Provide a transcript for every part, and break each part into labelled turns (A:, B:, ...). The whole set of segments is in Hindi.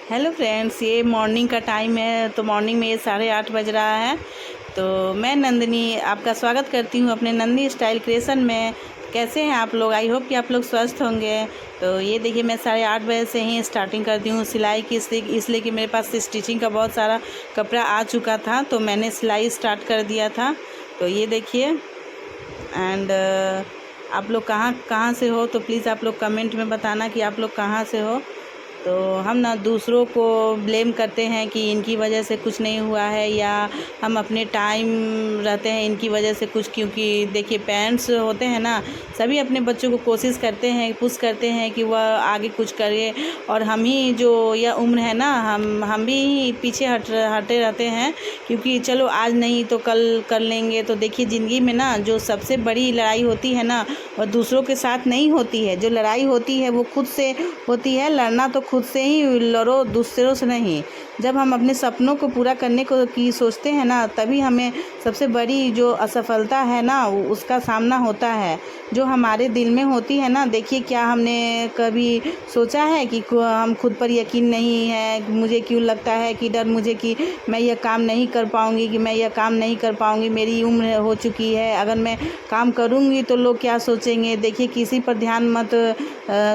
A: हेलो फ्रेंड्स, ये मॉर्निंग का टाइम है। तो मॉर्निंग में ये 8:30 बज रहा है। तो मैं नंदिनी आपका स्वागत करती हूँ अपने नंदिनी स्टाइल क्रिएशन में। कैसे हैं आप लोग? आई होप कि आप लोग स्वस्थ होंगे। तो ये देखिए, मैं 8:30 बजे से ही स्टार्टिंग करती हूँ सिलाई की, इसलिए कि मेरे पास स्टिचिंग का बहुत सारा कपड़ा आ चुका था, तो मैंने सिलाई स्टार्ट कर दिया था। तो ये देखिए। एंड आप लोग कहाँ कहाँ से हो, तो प्लीज़ आप लोग कमेंट में बताना कि आप लोग कहाँ से हो। तो हम ना दूसरों को ब्लेम करते हैं कि इनकी वजह से कुछ नहीं हुआ है, या हम अपने टाइम रहते हैं इनकी वजह से कुछ। क्योंकि देखिए, पेरेंट्स होते हैं ना, सभी अपने बच्चों को कोशिश करते हैं, पुश करते हैं कि वह आगे कुछ करे। और हम ही जो यह उम्र है ना, हम भी पीछे हटे रहते हैं, क्योंकि चलो आज नहीं तो कल कर लेंगे। तो देखिए, ज़िंदगी में ना जो सबसे बड़ी लड़ाई होती है ना, वह दूसरों के साथ नहीं होती है। जो लड़ाई होती है वो खुद से होती है। लड़ना तो खुद से ही लड़ो, दूसरों से नहीं। जब हम अपने सपनों को पूरा करने को की सोचते हैं ना, तभी हमें सबसे बड़ी जो असफलता है ना, उसका सामना होता है, जो हमारे दिल में होती है ना। देखिए, क्या हमने कभी सोचा है कि हम खुद पर यकीन नहीं है? मुझे क्यों लगता है कि डर मुझे कि मैं यह काम नहीं कर पाऊँगी, कि मैं यह काम नहीं कर पाऊँगी, मेरी उम्र हो चुकी है, अगर मैं काम करूँगी तो लोग क्या सोचेंगे। देखिए, किसी पर ध्यान मत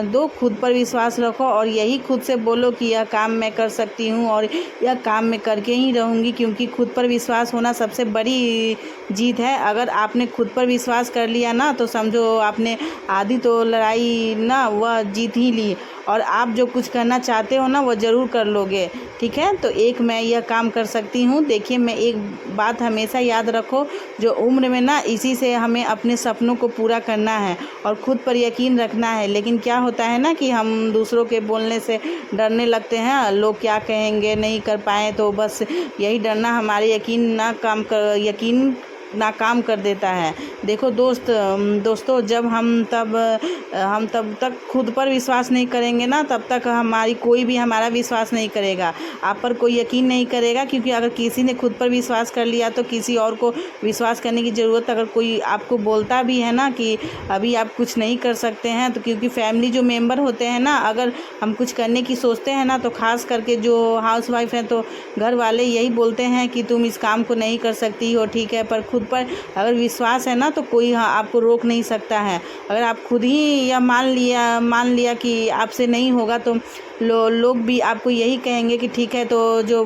A: दो, खुद पर विश्वास रखो और यही खुद से बोलो कि यह काम मैं कर सकती हूँ और यह काम मैं करके ही रहूँगी। क्योंकि खुद पर विश्वास होना सबसे बड़ी जीत है। अगर आपने खुद पर विश्वास कर लिया ना, तो समझो आपने आधी तो लड़ाई ना वह जीत ही ली, और आप जो कुछ करना चाहते हो ना, वो ज़रूर कर लोगे। ठीक है, तो एक मैं यह काम कर सकती हूँ। देखिए, मैं एक बात हमेशा याद रखो, जो उम्र में ना, इसी से हमें अपने सपनों को पूरा करना है और खुद पर यकीन रखना है। लेकिन क्या होता है ना कि हम दूसरों के बोलने से डरने लगते हैं। लोग क्या कहेंगे, नहीं कर पाए तो बस यही डरना हमारे यकीन नाकाम कर देता है। देखो दोस्तों, जब हम तब तक खुद पर विश्वास नहीं करेंगे ना, तब तक हमारी कोई भी हमारा विश्वास नहीं करेगा। आप पर कोई यकीन नहीं करेगा, क्योंकि अगर किसी ने खुद पर विश्वास कर लिया तो किसी और को विश्वास करने की ज़रूरत। अगर कोई आपको बोलता भी है ना कि अभी आप कुछ नहीं कर सकते हैं, तो क्योंकि फैमिली जो मेंबर होते हैं ना, अगर हम कुछ करने की सोचते हैं ना, तो ख़ास करके जो हाउसवाइफ हैं, तो घर वाले यही बोलते हैं कि तुम इस काम को नहीं कर सकती हो। ठीक है, पर खुद पर अगर विश्वास है ना, तो कोई आपको रोक नहीं सकता है। अगर आप खुद ही यह मान लिया कि आपसे नहीं होगा, तो लोग भी आपको यही कहेंगे कि ठीक है। तो जो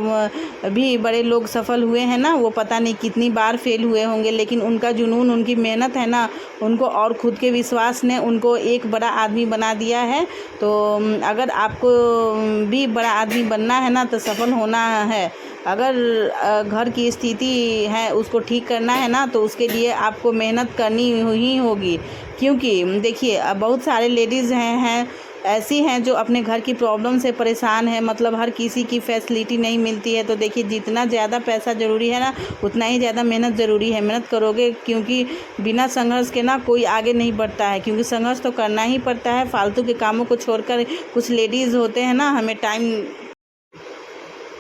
A: भी बड़े लोग सफल हुए हैं ना, वो पता नहीं कितनी बार फेल हुए होंगे, लेकिन उनका जुनून, उनकी मेहनत है ना, उनको और खुद के विश्वास ने उनको एक बड़ा आदमी बना दिया है। तो अगर आपको भी बड़ा आदमी बनना है ना, तो सफल होना है। अगर घर की स्थिति है उसको ठीक करना है ना, तो उसके लिए आपको मेहनत करनी ही होगी। क्योंकि देखिए, अब बहुत सारे लेडीज़ हैं ऐसी हैं जो अपने घर की प्रॉब्लम से परेशान है। मतलब हर किसी की फैसिलिटी नहीं मिलती है। तो देखिए, जितना ज़्यादा पैसा ज़रूरी है ना, उतना ही ज़्यादा मेहनत ज़रूरी है। मेहनत करोगे, क्योंकि बिना संघर्ष के ना कोई आगे नहीं बढ़ता है, क्योंकि संघर्ष तो करना ही पड़ता है। फालतू के कामों को छोड़कर, कुछ लेडीज़ होते हैं ना, हमें टाइम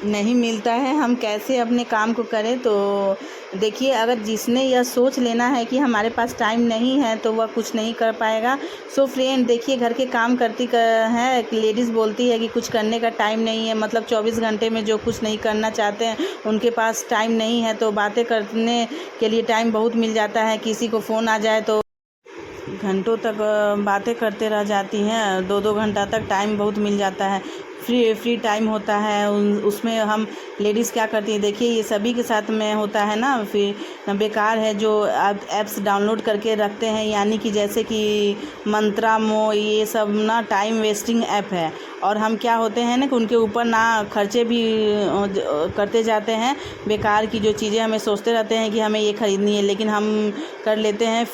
A: नहीं मिलता है, हम कैसे अपने काम को करें। तो देखिए, अगर जिसने यह सोच लेना है कि हमारे पास टाइम नहीं है, तो वह कुछ नहीं कर पाएगा। सो फ्रेंड, देखिए, घर के काम करती है, लेडीज़ बोलती है कि कुछ करने का टाइम नहीं है। मतलब 24 घंटे में जो कुछ नहीं करना चाहते हैं, उनके पास टाइम नहीं है। तो बातें करने के लिए टाइम बहुत मिल जाता है। किसी को फ़ोन आ जाए तो घंटों तक बातें करते रह जाती हैं। 2-2 घंटा तक टाइम बहुत मिल जाता है। फ्री टाइम होता है, उसमें हम लेडीज़ क्या करती हैं। देखिए, ये सभी के साथ में होता है ना। फिर बेकार है जो ऐप्स डाउनलोड करके रखते हैं, यानी कि जैसे कि मंत्रा मो, ये सब ना टाइम वेस्टिंग ऐप है। और हम क्या होते हैं ना कि उनके ऊपर ना खर्चे भी करते जाते हैं। बेकार की जो चीज़ें हमें सोचते रहते हैं कि हमें ये ख़रीदनी है, लेकिन हम कर लेते हैं।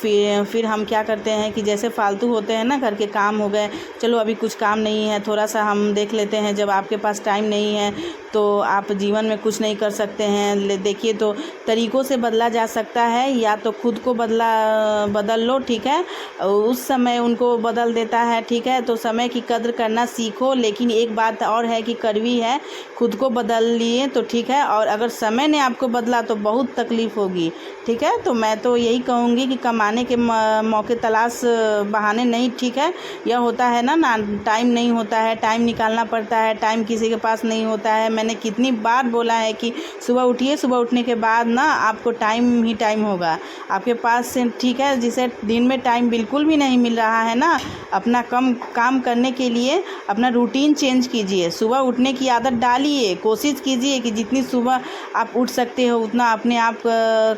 A: फिर हम क्या करते हैं कि जैसे फालतू होते हैं ना, घर के काम हो गए, चलो अभी कुछ काम नहीं है, थोड़ा सा हम देख लेते हैं। जब आपके पास टाइम नहीं है, तो आप जीवन में कुछ नहीं कर सकते हैं। देखिए, तो तरीक़ों से बदला जा सकता है, या तो खुद को बदल लो। ठीक है, उस समय उनको बदल देता है। ठीक है, तो समय की कद्र करना सीखो, लेकिन एक बात और है कि कड़वी है, खुद को बदल लिए तो ठीक है, और अगर समय ने आपको बदला तो बहुत तकलीफ़ होगी, ठीक है। तो मैं तो यही कहूँगी कि कमाने के मौके तलाश बहाने नहीं, ठीक है। यह होता है ना टाइम नहीं होता है, टाइम निकालना पड़ता है, टाइम किसी के पास नहीं होता है। मैंने कितनी बार बोला है कि सुबह उठिए, सुबह उठने के बाद ना आपको टाइम ही टाइम होगा आपके पास से, ठीक है। जिसे दिन में टाइम बिल्कुल भी नहीं मिल रहा है ना, अपना काम करने के लिए अपना रूटीन चेंज कीजिए, सुबह उठने की आदत डालिए, कोशिश कीजिए कि जितनी सुबह आप उठ सकते हो उतना अपने आप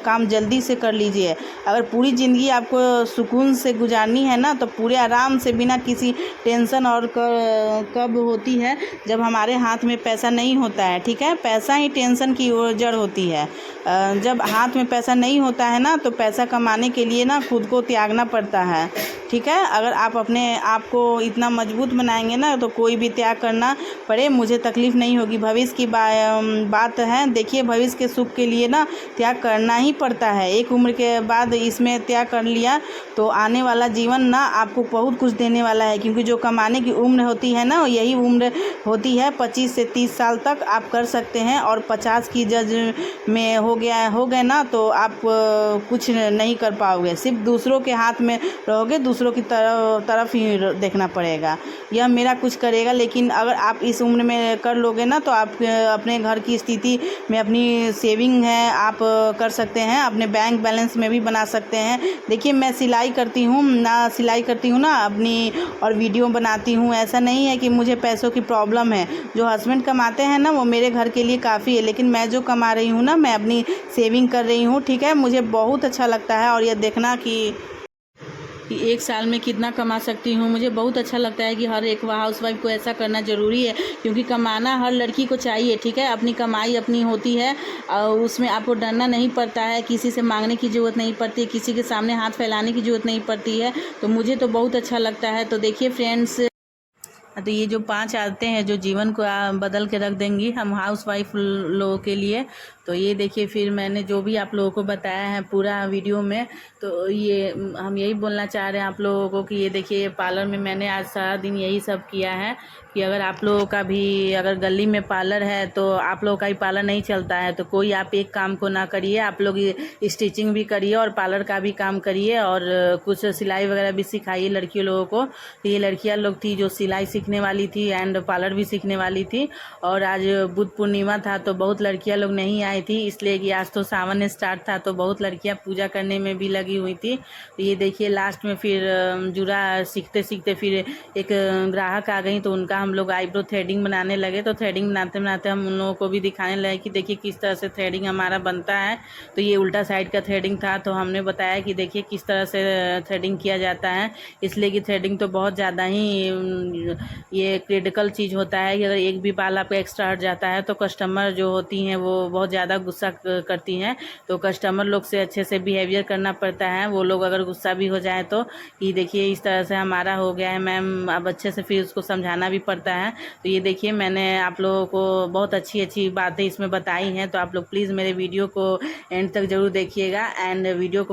A: काम जल्दी से कर लीजिए। अगर पूरी ज़िंदगी आपको सुकून से गुजारनी है ना, तो पूरे आराम से बिना किसी टेंशन, और कब होती है जब हमारे हाथ में पैसा नहीं होता है, ठीक है। पैसा ही टेंशन की जड़ होती है। जब हाथ में पैसा नहीं होता है ना, तो पैसा कमाने के लिए ना खुद को त्यागना पड़ता है, ठीक है। अगर आप अपने आप को इतना मजबूत बनाएंगे ना, तो कोई भी त्याग करना पड़े मुझे तकलीफ़ नहीं होगी। भविष्य की बात है, देखिए भविष्य के सुख के लिए ना त्याग करना ही पड़ता है। एक उम्र के बाद इसमें त्याग कर लिया तो आने वाला जीवन ना आपको बहुत कुछ देने वाला है, क्योंकि जो कमाने की उम्र होती है ना, यही उम्र होती है 25 से 30 साल तक आप कर सकते हैं, और 50 की जज में हो गए ना तो आप कुछ नहीं कर पाओगे, सिर्फ दूसरों के हाथ में रहोगे, दूसरों की तरफ ही देखना पड़ेगा। यह मेरा कुछ करेगा, लेकिन अगर आप इस उम्र में कर लोगे ना, तो आप अपने घर की स्थिति में अपनी सेविंग है आप कर सकते हैं, अपने बैंक बैलेंस में भी बना सकते हैं। देखिए मैं सिलाई करती हूँ ना अपनी, और वीडियो बनाती हूँ। ऐसा नहीं है कि मुझे पैसों की प्रॉब्लम है, जो हस्बैंड कमाते हैं ना वो मेरे घर के लिए काफ़ी है, लेकिन मैं जो कमा रही हूँ ना, मैं अपनी सेविंग कर रही हूँ, ठीक है। मुझे बहुत अच्छा लगता है, और यह देखना कि एक साल में कितना कमा सकती हूँ, मुझे बहुत अच्छा लगता है कि हर एक हाउसवाइफ को ऐसा करना ज़रूरी है, क्योंकि कमाना हर लड़की को चाहिए, ठीक है। अपनी कमाई अपनी होती है, और उसमें आपको डरना नहीं पड़ता है, किसी से मांगने की ज़रूरत नहीं पड़ती, किसी के सामने हाथ फैलाने की ज़रूरत नहीं पड़ती है। तो मुझे तो बहुत अच्छा लगता है। तो देखिए फ्रेंड्स, तो ये जो 5 आदतें हैं जो जीवन को बदल के रख देंगी हम हाउसवाइफ लोगों के लिए, तो ये देखिए फिर मैंने जो भी आप लोगों को बताया है पूरा वीडियो में, तो ये हम यही बोलना चाह रहे हैं आप लोगों को कि ये देखिए ये पार्लर में मैंने आज सारा दिन यही सब किया है कि अगर आप लोगों का भी अगर गली में पार्लर है तो आप लोगों का ही पार्लर नहीं चलता है, तो कोई आप एक काम को ना करिए, आप लोग स्टिचिंग भी करिए और पार्लर का भी काम करिए, और कुछ सिलाई वगैरह भी सिखाइए लड़कियों लोगों को। तो ये लड़कियां लोग थी जो सिलाई सीखने वाली थी एंड पार्लर भी सीखने वाली थी, और आज बुद्ध पूर्णिमा था तो बहुत लड़कियां लोग नहीं आई थी, इसलिए कि आज तो सावन स्टार्ट था तो बहुत लड़कियां पूजा करने में भी लगी हुई थी। तो ये देखिए लास्ट में फिर जुड़ा सीखते सीखते फिर एक ग्राहक आ गई, तो उनका हम लोग आईब्रो थ्रेडिंग बनाने लगे। तो थ्रेडिंग बनाते बनाते हम उन लोगों को भी दिखाने लगे कि देखिए किस तरह से थ्रेडिंग हमारा बनता है। तो ये उल्टा साइड का थ्रेडिंग था, तो हमने बताया कि देखिए किस तरह से थ्रेडिंग किया जाता है, इसलिए कि थ्रेडिंग तो बहुत ज़्यादा ही ये क्रिटिकल चीज़ होता है कि अगर एक भी बाल आपका एक्स्ट्रा हट जाता है तो कस्टमर जो होती हैं वो बहुत ज़्यादा गुस्सा करती हैं। तो कस्टमर लोग से अच्छे से बिहेवियर करना पड़ता है, वो लोग अगर गुस्सा भी हो जाए तो कि देखिए इस तरह से हमारा हो गया है मैम, अब अच्छे से फिर उसको समझाना भी पड़ता है। तो ये देखिए मैंने आप लोगों को बहुत अच्छी अच्छी बातें इसमें बताई हैं, तो आप लोग प्लीज़ मेरे वीडियो को एंड तक ज़रूर देखिएगा, एंड वीडियो को